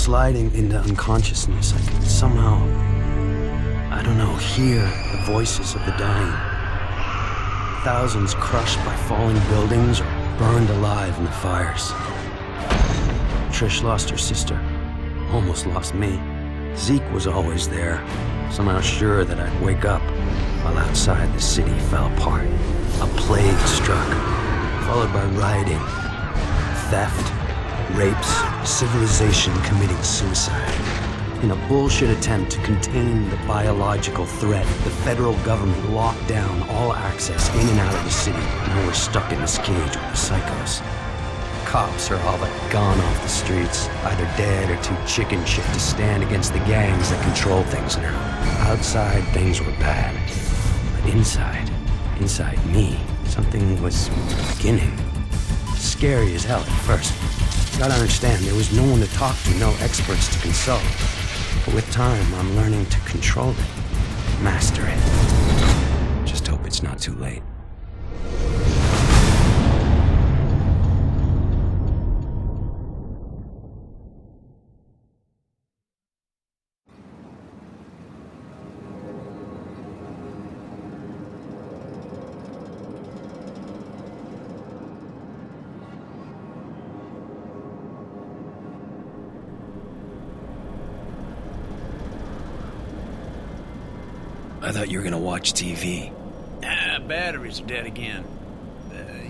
sliding into unconsciousness, I could somehow, I don't know, hear the voices of the dying. Thousands crushed by falling buildings or burned alive in the fires. Trish lost her sister, almost lost me. Zeke was always there, somehow sure that I'd wake up, while outside the city fell apart. A plague struck, followed by rioting, theft, rapes, civilization committing suicide. In a bullshit attempt to contain the biological threat, the federal government locked down all access in and out of the city. Now we're stuck in this cage with the psychos. Cops are all but gone off the streets, either dead or too chicken shit to stand against the gangs that control things now. Outside, things were bad. But inside me, something was beginning. Scary as hell at first. Gotta understand, there was no one to talk to, no experts to consult. But with time, I'm learning to control it, master it. Just hope it's not too late. I thought you were gonna watch TV. Batteries are dead again.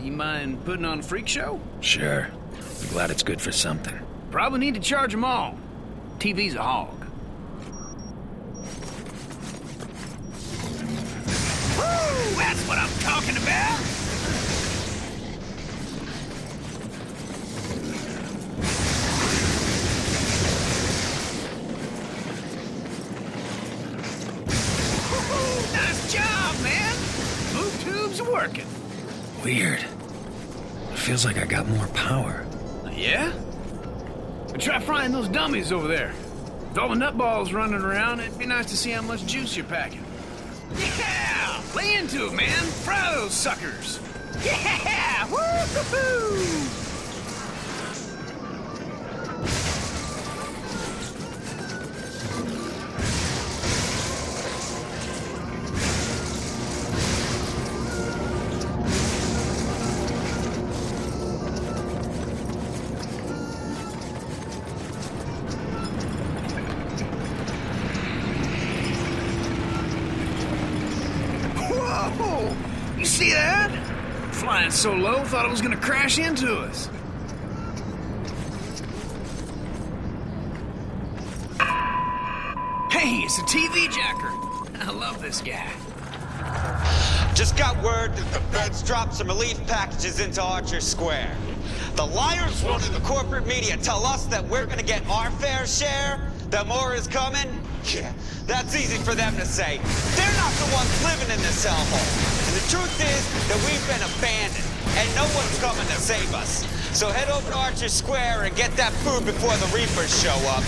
You mind putting on a freak show? Sure. I'm glad it's good for something. Probably need to charge them all. TV's a hog. Woo! That's what I'm talking about! Nice job, man! Move tubes are working. Weird. It feels like I got more power. Yeah? But try frying those dummies over there. With all the nutballs running around, it'd be nice to see how much juice you're packing. Yeah! Lay into it, man! Fry those suckers! Yeah! Woo-hoo-hoo! Whoa! You see that? Flying so low, thought it was gonna crash into us. Hey, it's a TV jacker. I love this guy. Just got word that the feds dropped some relief packages into Archer Square. The liars running the corporate media tell us that we're gonna get our fair share, that more is coming. Yeah, that's easy for them to say. They're not the ones living in this hellhole. And the truth is that we've been abandoned, and no one's coming to save us. So head over to Archer Square and get that food before the Reapers show up.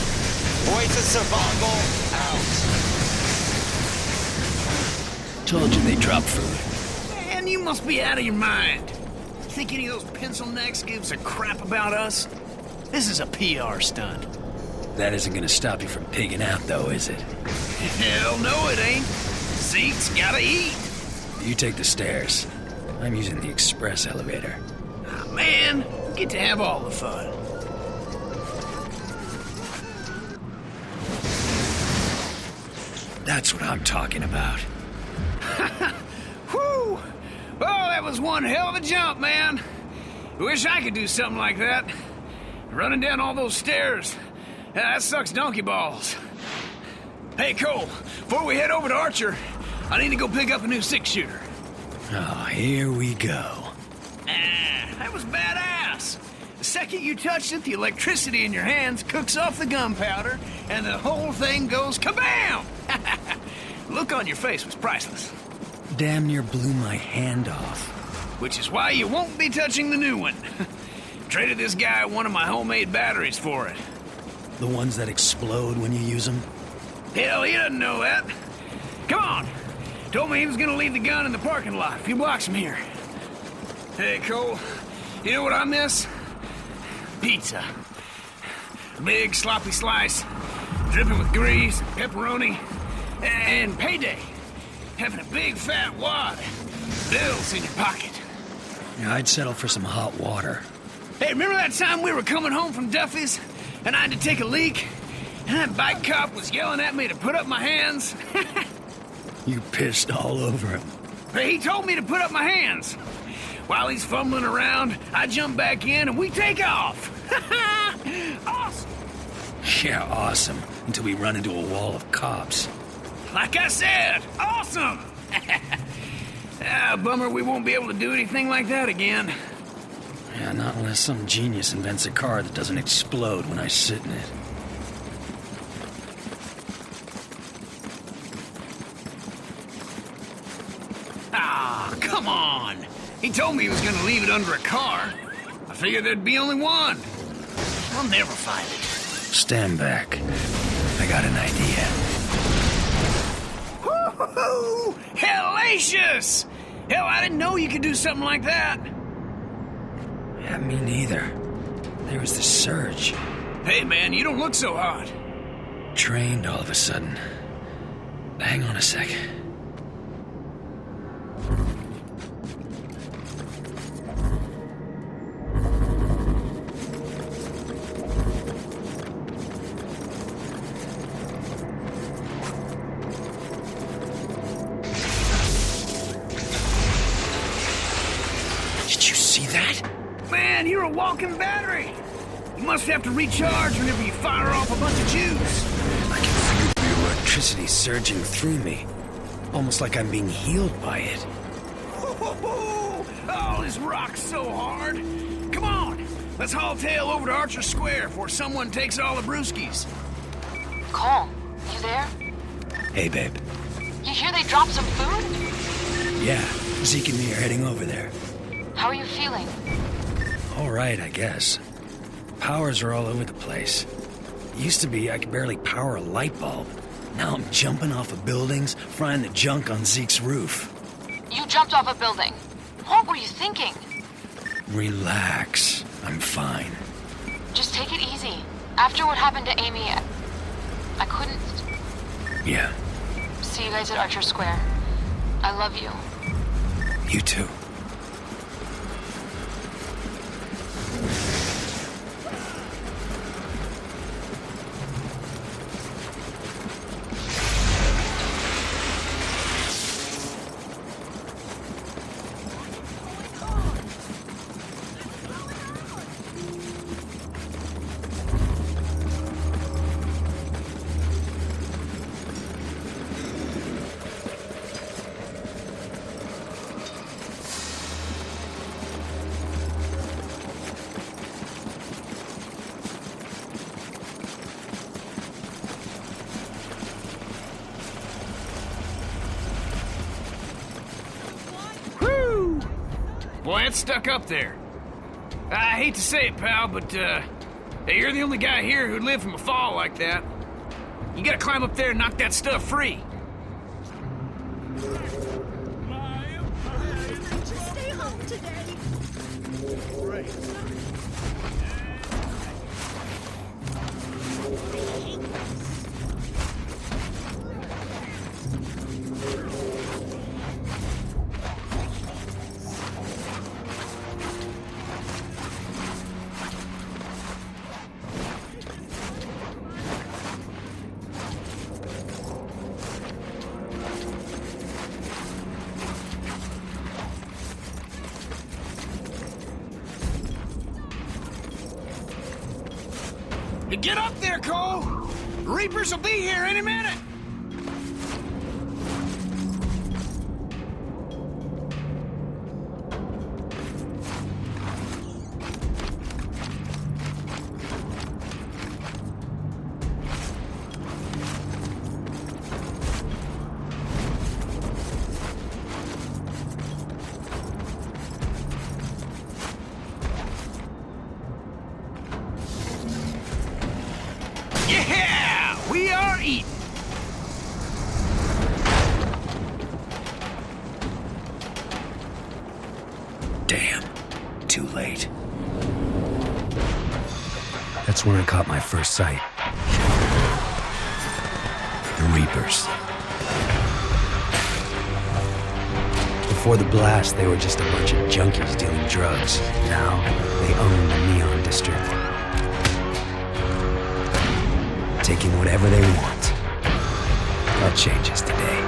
Voice of survival, out. Told you they dropped food. Man, you must be out of your mind. Think any of those pencil necks gives a crap about us? This is a PR stunt. That isn't gonna stop you from pigging out, though, is it? Hell no, it ain't. Zeke's gotta eat. You take the stairs. I'm using the express elevator. Ah, man, you get to have all the fun. That's what I'm talking about. Whew! Oh, that was one hell of a jump, man. Wish I could do something like that. Running down all those stairs. That sucks donkey balls. Hey, Cole, before we head over to Archer, I need to go pick up a new six-shooter. Oh, here we go. That was badass. The second you touched it, the electricity in your hands cooks off the gunpowder, and the whole thing goes kabam! The look on your face was priceless. Damn near blew my hand off. Which is why you won't be touching the new one. Traded this guy one of my homemade batteries for it. The ones that explode when you use them? Hell, he doesn't know that. Come on. Told me he was gonna leave the gun in the parking lot a few blocks from here. Hey, Cole, you know what I miss? Pizza. A big sloppy slice, dripping with grease, pepperoni, and payday. Having a big fat wad. Bills in your pocket. Yeah, I'd settle for some hot water. Hey, remember that time we were coming home from Duffy's and I had to take a leak? And that bike cop was yelling at me to put up my hands? You pissed all over him. Hey, he told me to put up my hands. While he's fumbling around, I jump back in and we take off. Awesome. Yeah, awesome. Until we run into a wall of cops. Like I said, awesome. Bummer we won't be able to do anything like that again. Yeah, not unless some genius invents a car that doesn't explode when I sit in it. Ah, come on. He told me he was gonna leave it under a car. I figured there'd be only one. I'll never find it. Stand back. I got an idea. Woo-hoo-hoo! Hellacious! Hell, I didn't know you could do something like that. Yeah, me neither. There was this surge. Hey, man, you don't look so hot. Trained all of a sudden. Hang on a sec. Did you see that? Man, you're a walking battery. You must have to recharge whenever you fire off a bunch of juice. I can feel the electricity surging through me. Almost like I'm being healed by it. Oh, this rock's so hard. Come on, let's haul tail over to Archer Square before someone takes all the brewskis. Cole, you there? Hey, babe. You hear they dropped some food? Yeah, Zeke and me are heading over there. How are you feeling? All right, I guess. Powers are all over the place. It used to be I could barely power a light bulb. Now I'm jumping off of buildings, frying the junk on Zeke's roof. You jumped off a building. What were you thinking? Relax. I'm fine. Just take it easy. After what happened to Amy, I couldn't. Yeah, See you guys at Archer Square. I love you. you too. Whew! Boy, it's stuck up there. I hate to say it, pal, but, hey, you're the only guy here who'd live from a fall like that. You gotta climb up there and knock that stuff free. Stay home today. Get up there, Cole! Reapers will be here any minute! Yeah! We are eating! Damn. Too late. That's when I caught my first sight. The Reapers. Before the blast, they were just a bunch of junkies dealing drugs. Now, they own the Neon District. Taking whatever they want. That changes today.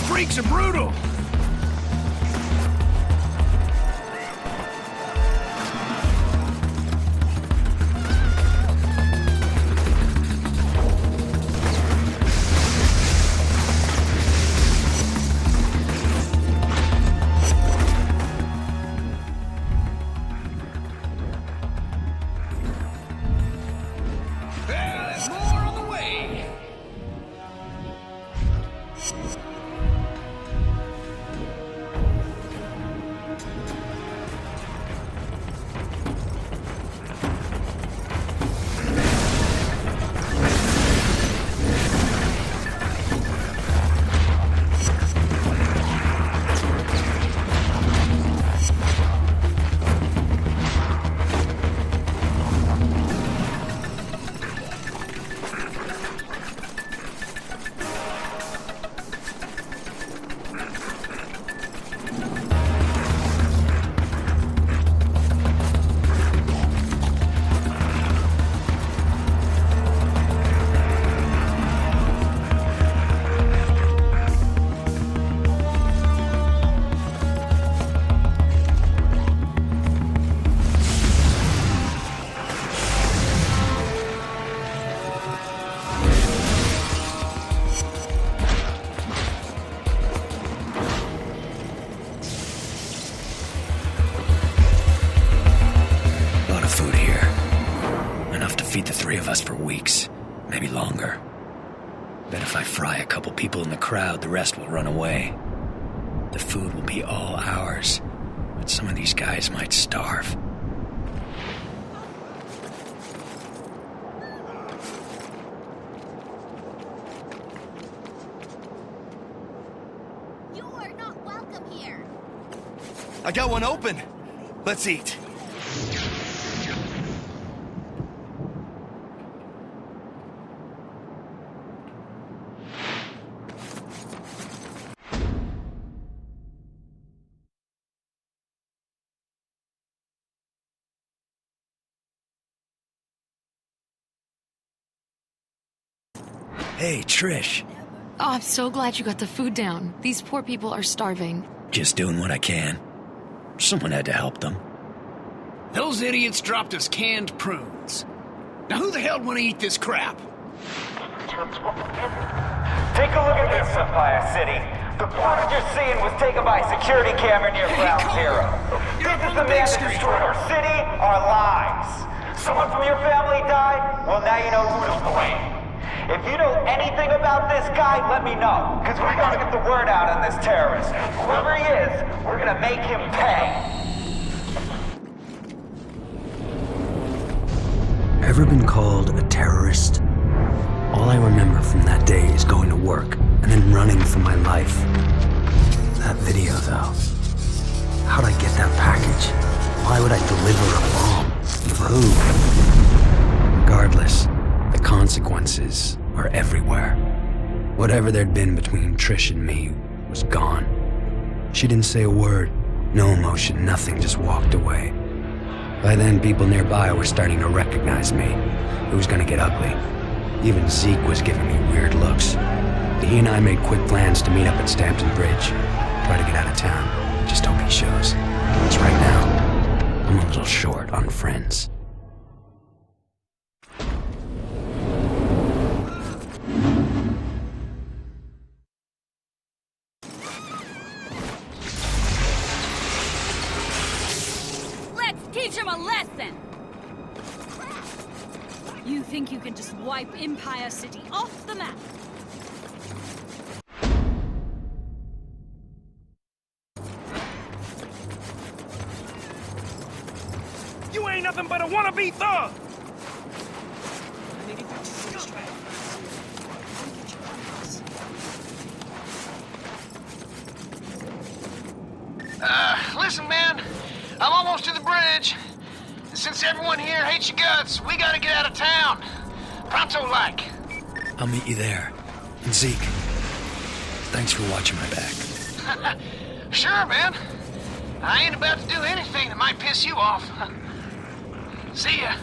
Freaks are brutal. There's more on the way. Feed the three of us for weeks, maybe longer. Bet if I fry a couple people in the crowd, the rest will run away. The food will be all ours, but some of these guys might starve. You are not welcome here. I got one open. Let's eat. Hey, Trish. Oh, I'm so glad you got the food down. These poor people are starving. Just doing what I can. Someone had to help them. Those idiots dropped us canned prunes. Now who the hell want to eat this crap? Take a look at this, Empire City. The footage you're seeing was taken by a security camera near Ground Zero. This is the man that destroyed our city, our lives. Someone from your family died? Well, now you know who to blame. If you know anything about this guy, let me know. Because we gotta get the word out on this terrorist. Whoever he is, we're gonna make him pay. Ever been called a terrorist? All I remember from that day is going to work and then running for my life. That video, though. How'd I get that package? Why would I deliver a bomb? For who? Regardless, the consequences are everywhere. Whatever there'd been between Trish and me was gone. She didn't say a word, no emotion, nothing, just walked away. By then, people nearby were starting to recognize me. It was gonna get ugly. Even Zeke was giving me weird looks. He and I made quick plans to meet up at Stampton Bridge. Try to get out of town. Just hope he shows. Because right now, I'm a little short on friends. him a lesson! You think you can just wipe Empire City off the map? You ain't nothing but a wannabe thug! Listen, man. I'm almost to the bridge. Since everyone here hates your guts, we gotta get out of town. Pronto-like. I'll meet you there. And Zeke, thanks for watching my back. Sure, man. I ain't about to do anything that might piss you off. See ya.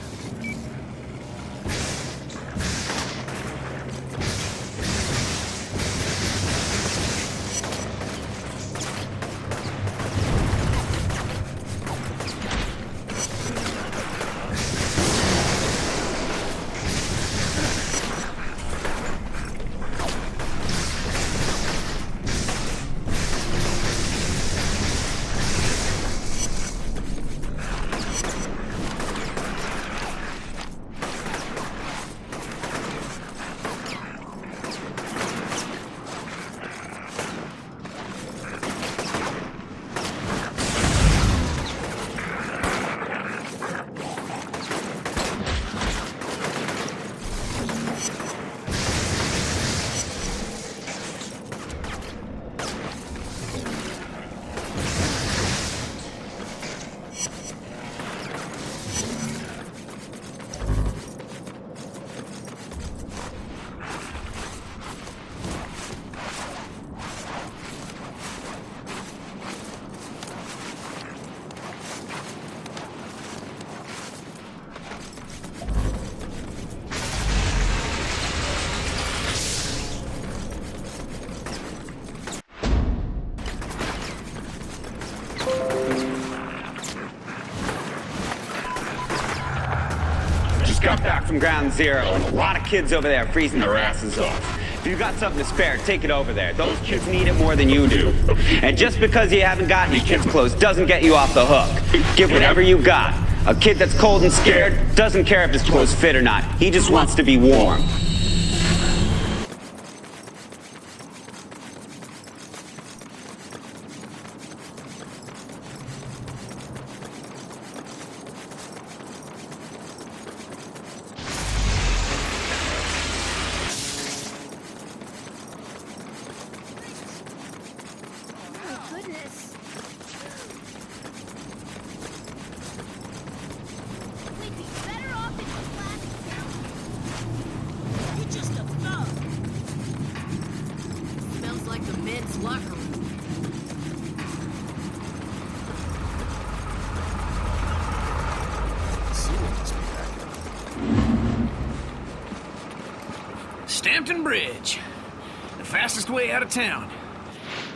Got back from ground zero, and a lot of kids over there freezing their asses off. If you got something to spare, take it over there. Those kids need it more than you do. And just because you haven't got any kids' clothes doesn't get you off the hook. Give whatever you got. A kid that's cold and scared doesn't care if his clothes fit or not. He just wants to be warm. Stampton Bridge. The fastest way out of town.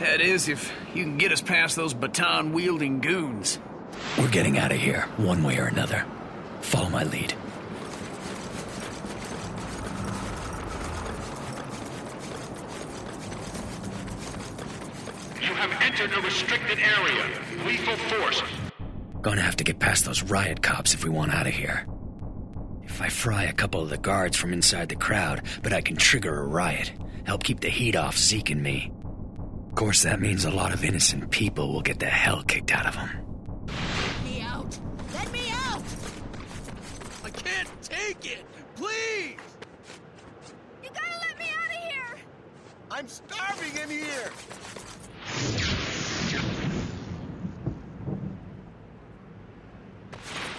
That is, if you can get us past those baton-wielding goons. We're getting out of here, one way or another. Follow my lead. You have entered a restricted area. Lethal force. Gonna have to get past those riot cops if we want out of here. If I fry a couple of the guards from inside the crowd, but I can trigger a riot, help keep the heat off Zeke and me. Of course, that means a lot of innocent people will get the hell kicked out of them. Let me out! Let me out! I can't take it! Please! You gotta let me out of here! I'm starving in here!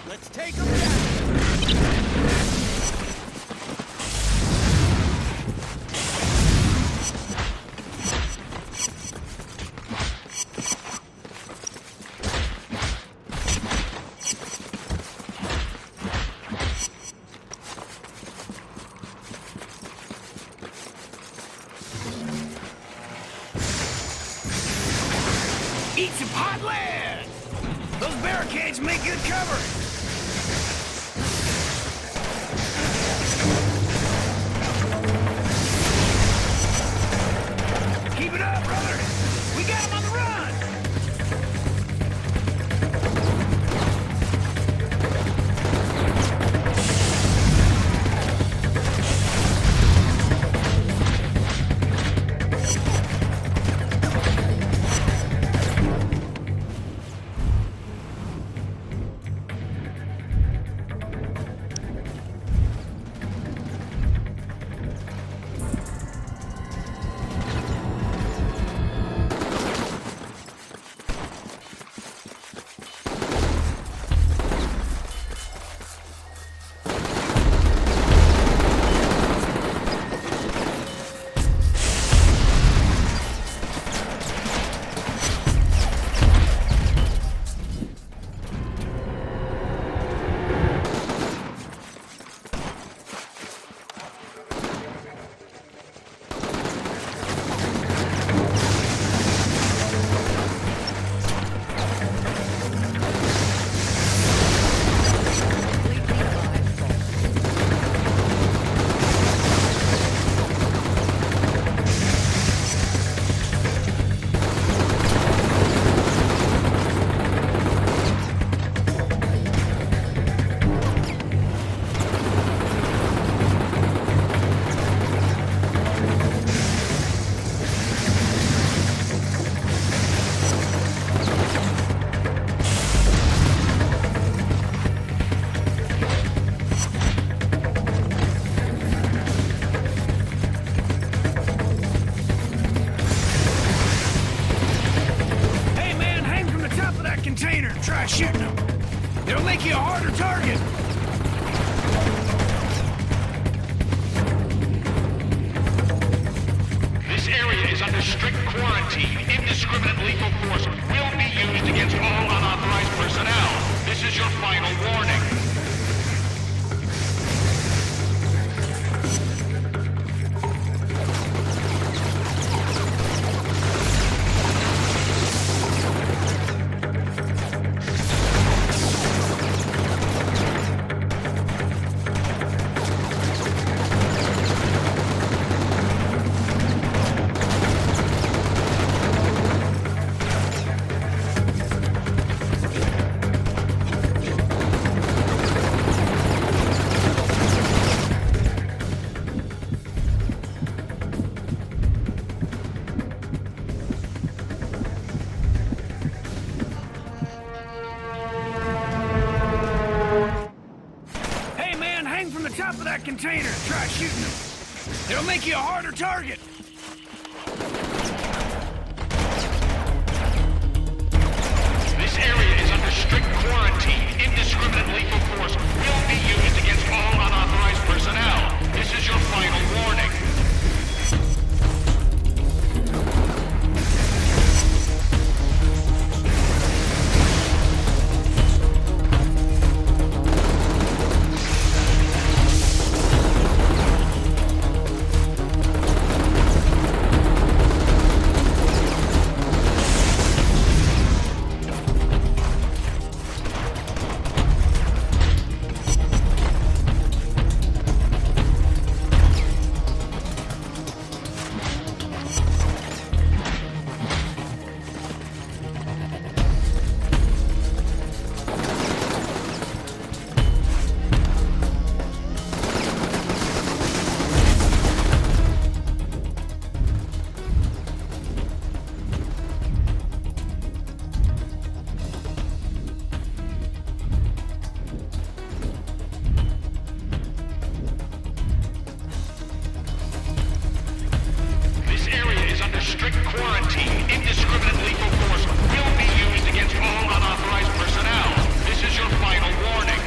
Let's take him down! Eat some hot lead! Those barricades make good cover! Keep it up, brother! We got him on the run! shooting them. It'll make you a harder target. This area is under strict quarantine. Indiscriminate lethal force will be used against all unauthorized personnel. This is your final warning. Top of that container. Try shooting them. It'll make you a harder target. This area is under strict quarantine. Indiscriminate lethal force will be used against all unauthorized personnel. This is your final warning. Strict quarantine. Indiscriminate lethal force will be used against all unauthorized personnel. This is your final warning.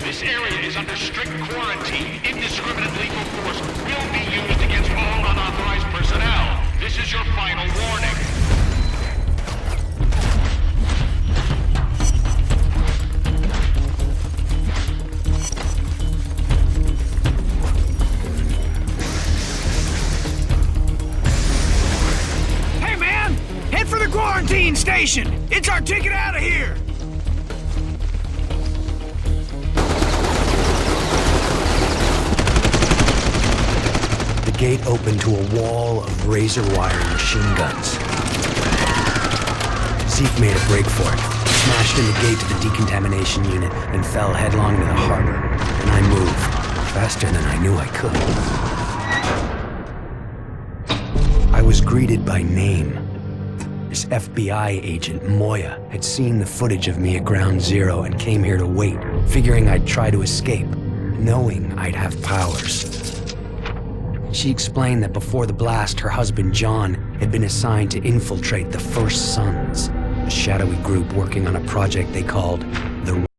This area is under strict quarantine. Indiscriminate lethal force will be used against all unauthorized personnel. This is your final warning. Hey, man! Head for the quarantine station! It's our ticket out of here! The gate opened to a wall of razor wire machine guns. Zeke made a break for it, smashed in the gate to the decontamination unit, and fell headlong to the harbor. And I moved, faster than I knew I could. I was greeted by name. This FBI agent, Moya, had seen the footage of me at Ground Zero and came here to wait, figuring I'd try to escape, knowing I'd have powers. She explained that before the blast, her husband, John, had been assigned to infiltrate the First Sons, a shadowy group working on a project they called the